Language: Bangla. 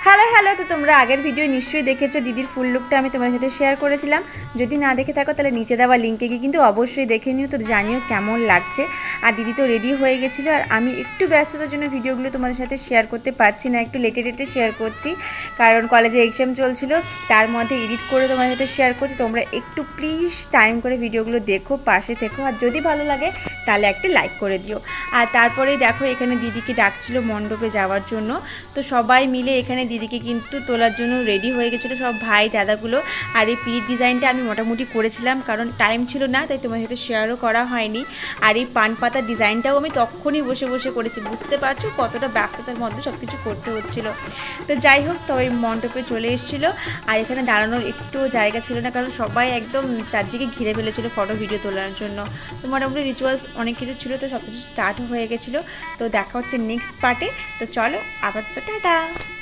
হ্যালো হ্যালো, তো তোমরা আগের ভিডিও নিশ্চয়ই দেখেছো দিদির ফুল লুকটা আমি তোমাদের সাথে শেয়ার করেছিলাম। যদি না দেখে থাকো তাহলে নিচে দেওয়া লিঙ্কে গিয়ে কিন্তু অবশ্যই দেখে নিও, তো জানিও কেমন লাগছে। আর দিদি তো রেডি হয়ে গেছিলো, আর আমি একটু ব্যস্ততার জন্য ভিডিওগুলো তোমাদের সাথে শেয়ার করতে পারছি না, একটু লেটে শেয়ার করছি, কারণ কলেজে এক্সাম চলছিল, তার মধ্যে এডিট করে তোমাদের সাথে শেয়ার করছি। তোমরা একটু প্লিজ টাইম করে ভিডিওগুলো দেখো, পাশে থেকো, আর যদি ভালো লাগে তাহলে একটা লাইক করে দিও। আর তারপরেই দেখো এখানে দিদিকে ডাকছিল মণ্ডপে যাওয়ার জন্য, তো সবাই মিলে এখানে দিদিকে কিন্তু তোলার জন্য রেডি হয়ে গেছিলো সব ভাই দাদাগুলো। আর এই পিঠ ডিজাইনটা আমি মোটামুটি করেছিলাম, কারণ টাইম ছিল না, তাই তোমার সাথে শেয়ারও করা হয়নি। আর এই পান পাতার ডিজাইনটাও আমি তখনই বসে বসে করেছি, বুঝতে পারছো কতটা ব্যস্ততার মধ্যে সব কিছু করতে হচ্ছিলো। তো যাই হোক, তবে মণ্ডপে চলে এসেছিলো, আর এখানে দাঁড়ানোর একটু জায়গা ছিল না, কারণ সবাই একদম চারদিকে ঘিরে ফেলেছিলো ফটো ভিডিও তোলার জন্য। তো মোটামুটি রিচুয়ালস অনেক কিছু ছিল, তো সব কিছু স্টার্ট হয়ে গেছিলো। তো দেখা হচ্ছে নেক্সট পার্টে। তো চলো, আপাতত টাটা।